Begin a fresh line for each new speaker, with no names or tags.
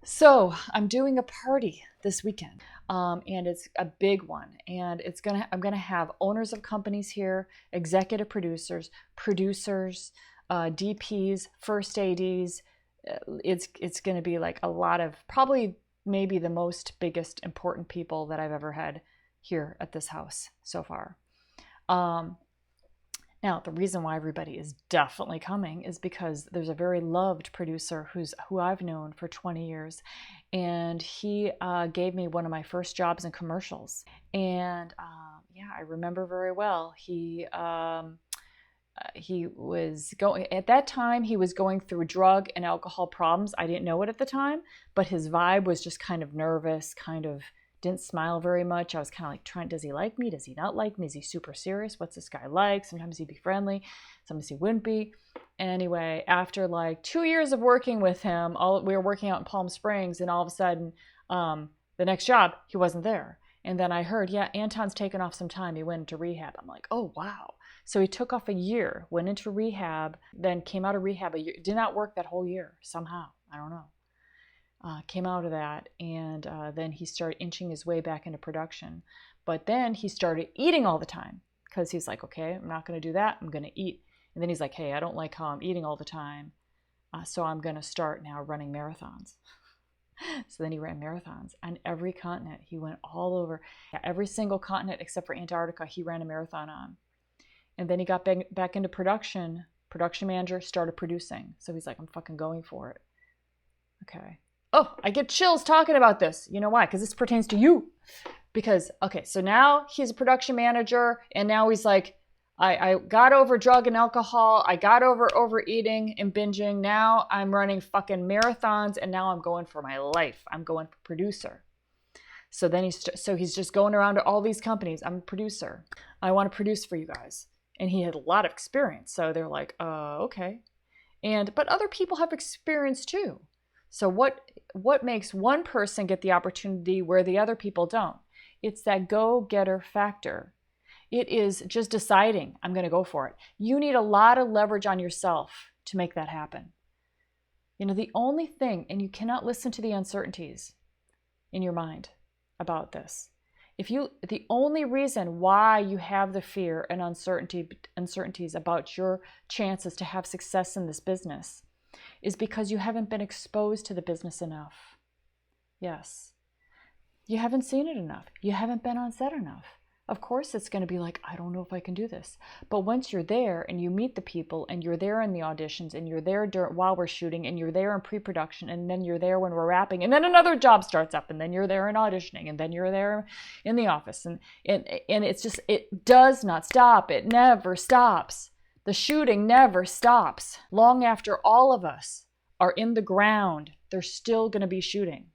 So I'm doing a party this weekend, and it's a big one. And I'm gonna have owners of companies here, executive producers, DPs, first ADs. It's gonna be like a lot of probably maybe the most biggest important people that I've ever had here at this house so far. Um, Now, the reason why everybody is definitely coming is because there's a very loved producer who I've known for 20 years, and he gave me one of my first jobs in commercials. And yeah, I remember very well. He was going at that time. He was going through drug and alcohol problems. I didn't know it at the time, but his vibe was just kind of nervous, kind of didn't smile very much. I was kind of like trying, does he like me? Does he not like me? Is he super serious? What's this guy like? Sometimes he'd be friendly, sometimes he wouldn't be. Anyway, after like 2 years of working with him, we were working out in Palm Springs, and all of a sudden, the next job, he wasn't there. And then I heard, yeah, Anton's taken off some time. He went into rehab. I'm like, oh, wow. So he took off a year, went into rehab, then came out of rehab a year. Did not work that whole year somehow. I don't know. Came out of that, and then he started inching his way back into production. But then he started eating all the time because he's like, okay, I'm not going to do that. I'm going to eat. And then he's like, hey, I don't like how I'm eating all the time. So I'm going to start now running marathons. So then he ran marathons on every continent. He went all over. Yeah, every single continent except for Antarctica, he ran a marathon on. And then he got back into production. Production manager, started producing. So he's like, I'm fucking going for it. Okay. Oh, I get chills talking about this. You know why? Because this pertains to you. Because, okay, so now he's a production manager, and now he's like, I got over drug and alcohol. I got over overeating and binging. Now I'm running fucking marathons, and now I'm going for my life. I'm going for producer. So then he's just going around to all these companies. I'm a producer. I want to produce for you guys. And he had a lot of experience. So they're like, okay. But other people have experience too. So what makes one person get the opportunity where the other people don't? It's that go-getter factor. It is just deciding, I'm going to go for it. You need a lot of leverage on yourself to make that happen. You know, the only thing, and you cannot listen to the uncertainties in your mind about this. The only reason why you have the fear and uncertainties about your chances to have success in this business is because you haven't been exposed to the business enough. Yes. You haven't seen it enough. You haven't been on set enough. Of course, it's going to be like, I don't know if I can do this. But once you're there and you meet the people and you're there in the auditions and you're there while we're shooting and you're there in pre-production and then you're there when we're wrapping and then another job starts up and then you're there in auditioning and then you're there in the office. And it's just, it does not stop. It never stops. The shooting never stops. Long after all of us are in the ground, they're still going to be shooting.